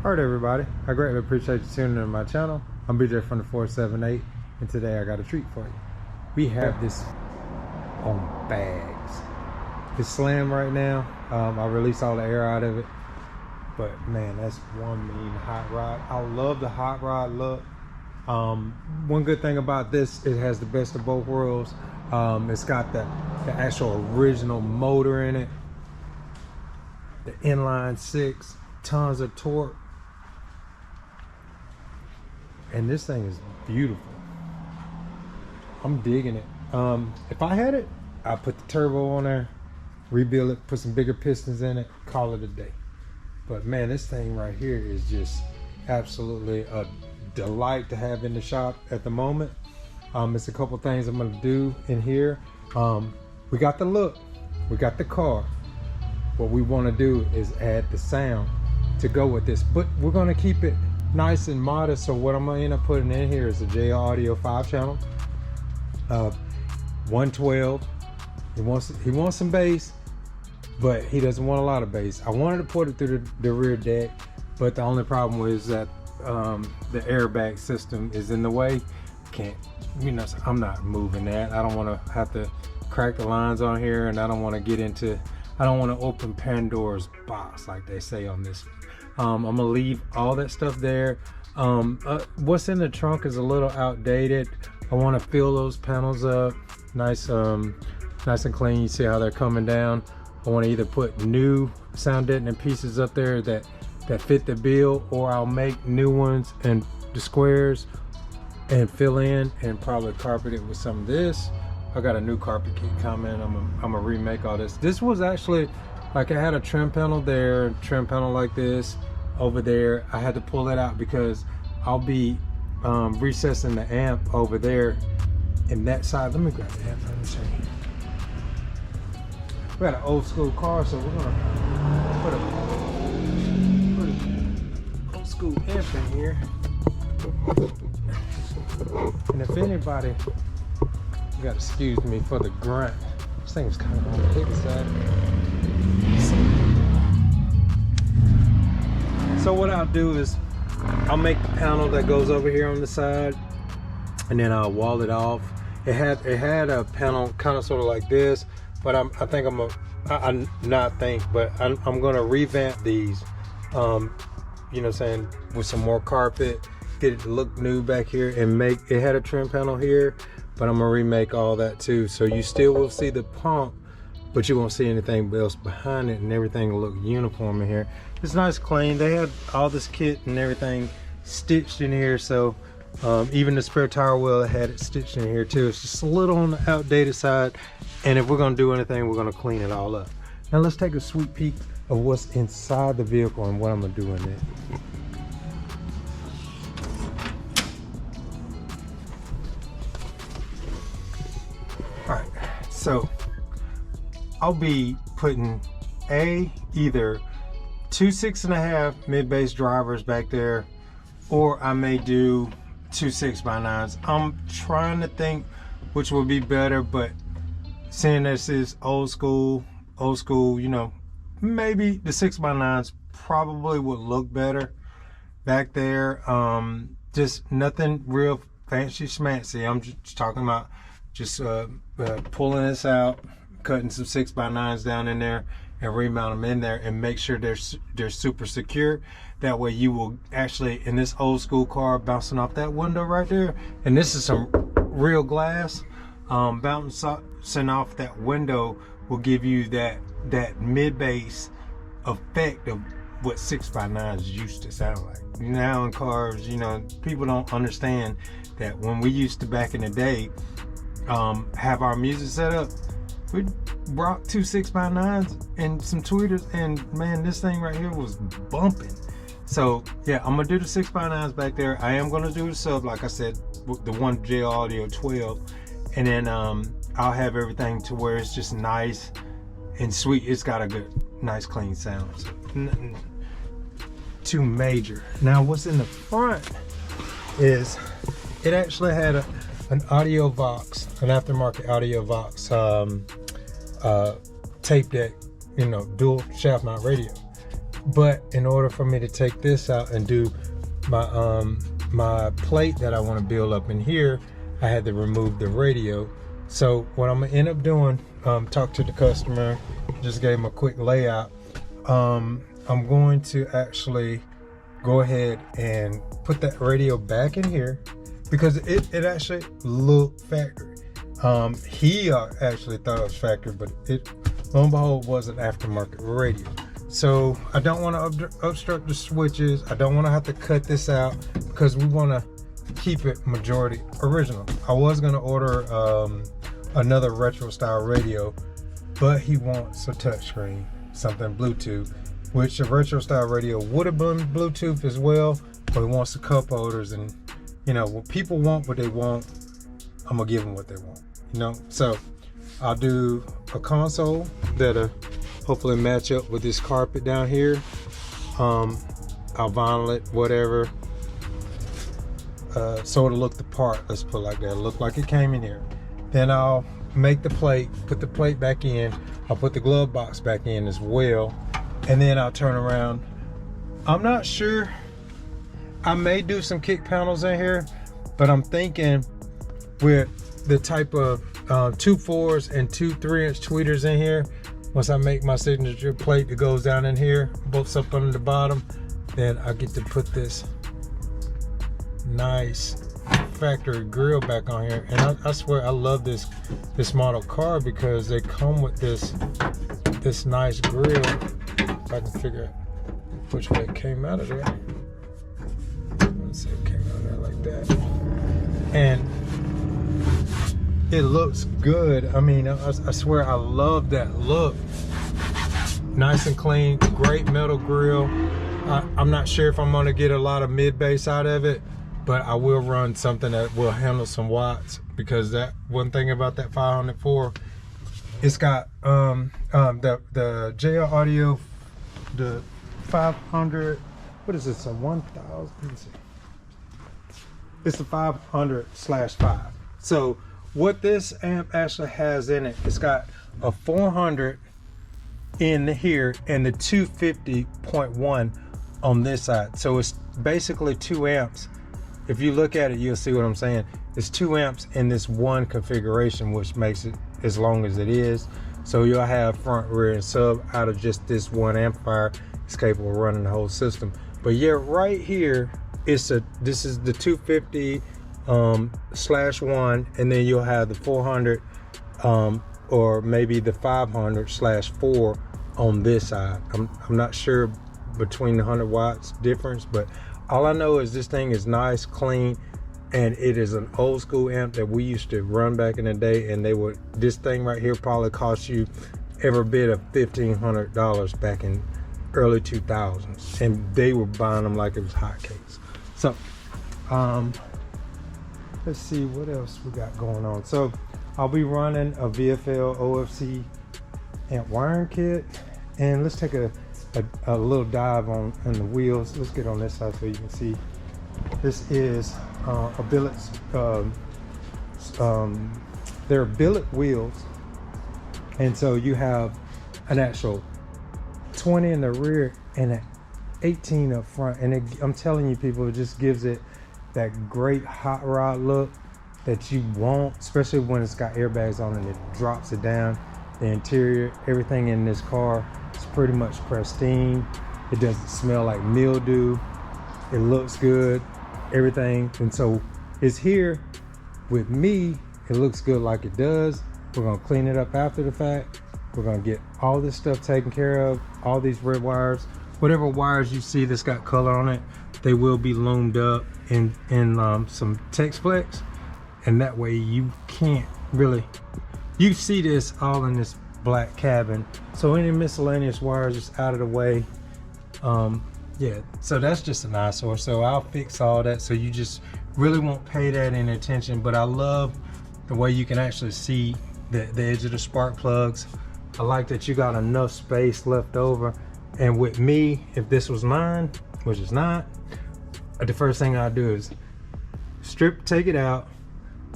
Alright everybody, I greatly appreciate you tuning in to my channel. I'm BJ from the 478 and today I got a treat for you. We have this on bags. It's slammed right now. I released all the air out of it. But man, that's one mean hot rod. I love the hot rod look. One good thing about this, it has the best of both worlds. It's got the actual original motor in it. The inline 6, tons of torque. And this thing is beautiful. I'm digging it. If I had it, I'd put the turbo on there, rebuild it, put some bigger pistons in it, call it a day. But man, this thing right here is just absolutely a delight to have in the shop at the moment. It's a couple things I'm gonna do in here. We got the look, we got the car. What we wanna do is add the sound to go with this, but we're gonna keep it nice and modest. So what I'm gonna end up putting in here is a JL Audio 5 channel, 112. He wants some bass, but he doesn't want a lot of bass. I wanted to put it through the rear deck, but the only problem was that the airbag system is in the way. Can't, you know, so I'm not moving that. I don't want to have to crack the lines on here, and I don't want to get into, I don't want to open Pandora's box like they say on this one. I'm gonna leave all that stuff there. What's in the trunk is a little outdated. I want to fill those panels up nice and clean. You see how they're coming down. I want to either put new sound deadening pieces up there that fit the bill, or I'll make new ones and the squares and fill in and probably carpet it with some of this. I got a new carpet kit coming. I'm gonna remake all this. This was actually, like, I had a trim panel there, trim panel like this over there. I had to pull it out because I'll be recessing the amp over there in that side. Let me grab the amp, let me show you. We got an old school car, so we're gonna put an old school amp in here. And if anybody, you gotta excuse me for the grunt. This thing's kind of on the heavy side. So what I'll do is I'll make the panel that goes over here on the side, and then I'll wall it off. It had a panel kind of sort of like this, but I'm gonna revamp these. You know what I'm saying, with some more carpet, get it to look new back here, and make it had a trim panel here, but I'm gonna remake all that too. So you still will see the pump, but you won't see anything else behind it, and everything will look uniform in here. It's nice, clean. They had all this kit and everything stitched in here, so even the spare tire wheel had it stitched in here too. It's just a little on the outdated side, and if we're gonna do anything, we're gonna clean it all up. Now let's take a sweet peek of what's inside the vehicle and what I'm gonna do in it. All right, so I'll be putting either two 6.5 mid-bass drivers back there, or I may do two 6x9s. I'm trying to think which would be better, but seeing this is old school, you know, maybe the 6x9s probably would look better back there. Just nothing real fancy schmancy. I'm just talking about just pulling this out, cutting some 6x9s down in there, and remount them in there, and make sure they're super secure. That way you will actually, in this old school car, bouncing off that window right there, and this is some real glass, bouncing off that window will give you that mid-bass effect of what 6x9s used to sound like. Now in cars, you know, people don't understand that when we used to, back in the day, have our music set up, we brought two 6x9s and some tweeters, and man, this thing right here was bumping. So yeah, I'm gonna do the 6x9s back there. I am gonna do the sub, like I said, the one JL Audio 12, and then I'll have everything to where it's just nice and sweet. It's got a good, nice, clean sound. So nothing too major. Now, what's in the front is it actually had an audio Vox, an aftermarket audio Vox tape deck, you know, dual shaft mount radio. But in order for me to take this out and do my my plate that I want to build up in here, I had to remove the radio. So what I'm gonna end up doing, talk to the customer, just gave him a quick layout. I'm going to actually go ahead and put that radio back in here because it actually looked factory. He actually thought it was factory, but it, lo and behold, was an aftermarket radio. So I don't want to obstruct the switches. I don't want to have to cut this out because we want to keep it majority original. I was going to order another retro style radio, but he wants a touchscreen, something Bluetooth, which a retro style radio would have been Bluetooth as well, but he wants the cup holders. And you know, when people want what they want, I'm gonna give them what they want, you know. So I'll do a console that'll hopefully match up with this carpet down here. I'll vinyl it, whatever, so it'll look the part. Let's put it like that. It'll look like it came in here. Then I'll make the plate, put the plate back in. I'll put the glove box back in as well, and then I'll turn around. I'm not sure. I may do some kick panels in here, but I'm thinking with the type of 2 4s and 2 3-inch tweeters in here, once I make my signature plate that goes down in here, bolts up under the bottom, then I get to put this nice factory grill back on here. And I swear I love this model car because they come with this nice grill. If I can figure out which way it came out of there. Let's see, it came out of there like that. And it looks good. I mean, I swear I love that look. Nice and clean, great metal grill. I'm not sure if I'm gonna get a lot of mid bass out of it, but I will run something that will handle some watts, because that one thing about that 504, it's got the JL Audio, the 500, what is this, a 1000, let me see. It's the 500/5. So what this amp actually has in it, it's got a 400 in here and the 250.1 on this side. So it's basically 2 amps. If you look at it, you'll see what I'm saying. It's 2 amps in this one configuration, which makes it as long as it is. So you'll have front, rear, and sub out of just this one amplifier. It's capable of running the whole system. But yeah, right here, this is the 250/1, and then you'll have the 400 or maybe the 500/4 on this side. I'm not sure between the 100 watts difference, but all I know is this thing is nice, clean, and it is an old school amp that we used to run back in the day, and this thing right here probably cost you every bit of $1,500 back in early 2000s, and they were buying them like it was hotcakes. So let's see what else we got going on. So I'll be running a VFL OFC amp wiring kit, and let's take a little dive on the wheels. Let's get on this side so you can see. This is a billet, they're billet wheels, and so you have an actual 20 in the rear and an 18 up front, and I'm telling you people, it just gives it that great hot rod look that you want, especially when it's got airbags on and it drops it down. The interior, everything in this car is pretty much pristine. It doesn't smell like mildew. It looks good, everything. And so it's here with me. It looks good like it does. We're gonna clean it up after the fact. We're gonna get all this stuff taken care of. All these red wires, whatever wires you see that's got color on it, they will be loomed up in some Tex Flex, and that way you can't really, you see this all in this black cabin, so any miscellaneous wires just out of the way. Yeah, so that's just an eyesore, so I'll fix all that, so you just really won't pay that any attention. But I love the way you can actually see the edge of the spark plugs. I like that you got enough space left over. And with me, if this was mine, which is not, the first thing I do is take it out,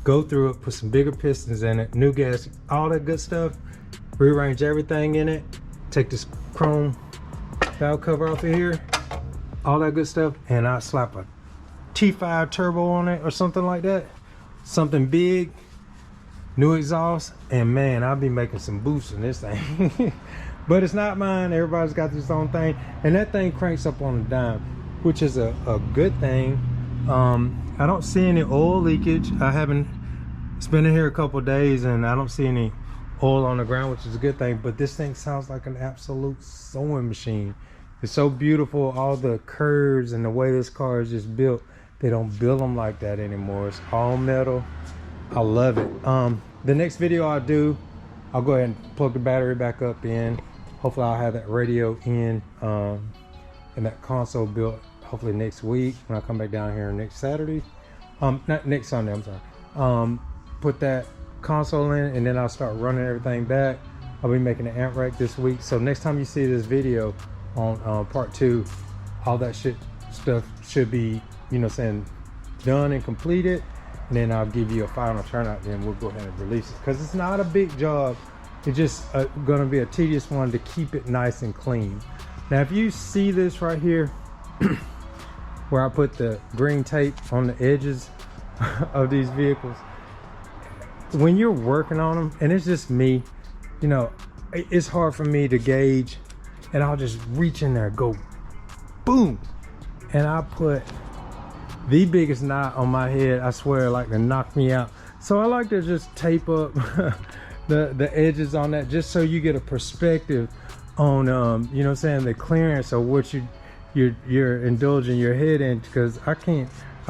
go through it, put some bigger pistons in it, new gas, all that good stuff, rearrange everything in it, take this chrome valve cover off of here, all that good stuff, and I slap a T5 turbo on it or something like that, something big, new exhaust, and man, I'll be making some boosts in this thing. But it's not mine. Everybody's got this own thing, and that thing cranks up on a dime, which is a good thing. I don't see any oil leakage. I haven't, it's been in here a couple of days and I don't see any oil on the ground, which is a good thing. But this thing sounds like an absolute sewing machine. It's so beautiful, all the curves and the way this car is just built. They don't build them like that anymore. It's all metal. I love it. The next video I'll do, I'll go ahead and plug the battery back up in. Hopefully I'll have that radio in and that console built hopefully next week when I come back down here next Saturday. Not next Sunday, I'm sorry. Put that console in and then I'll start running everything back. I'll be making an amp rack this week. So next time you see this video on part 2, all that stuff should be, you know, saying done and completed. And then I'll give you a final turnout, then we'll go ahead and release it. Because it's not a big job. It's just gonna be a tedious one to keep it nice and clean. Now, if you see this right here, where I put the green tape on the edges of these vehicles, when you're working on them, and it's just me, you know, it's hard for me to gauge, and I'll just reach in there, go boom, and I put the biggest knot on my head, I swear, like to knock me out. So I like to just tape up the edges on that, just so you get a perspective on you know what I'm saying, the clearance of what you're indulging your head in. Because I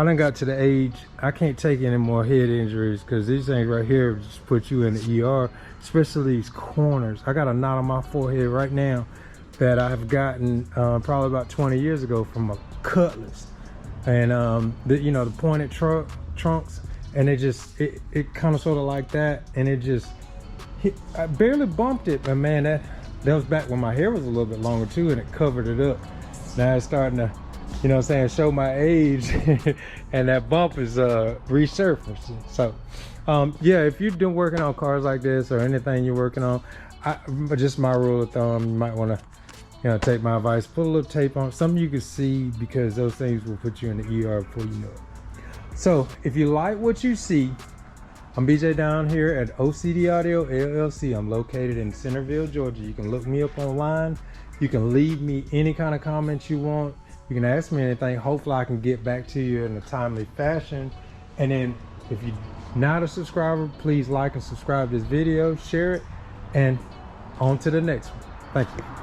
done got to the age I can't take any more head injuries, because these things right here just put you in the ER, especially these corners. I got a knot on my forehead right now that I have gotten probably about 20 years ago from a Cutlass, and you know, the pointed trunks, and it kind of sort of like that, and it just hit, I barely bumped it, but man, that was back when my hair was a little bit longer too, and it covered it up. Now it's starting to, you know what I'm saying, show my age, and that bump is resurfacing. So yeah, if you've been working on cars like this or anything you're working on, just my rule of thumb, you might want to, you know, take my advice, put a little tape on, something you can see, because those things will put you in the ER before you know it. So if you like what you see, I'm BJ down here at OCD Audio LLC. I'm located in Centerville, Georgia. You can look me up online. You can leave me any kind of comments you want. You can ask me anything. Hopefully I can get back to you in a timely fashion. And then if you're not a subscriber, please like and subscribe this video, share it, and on to the next one. Thank you.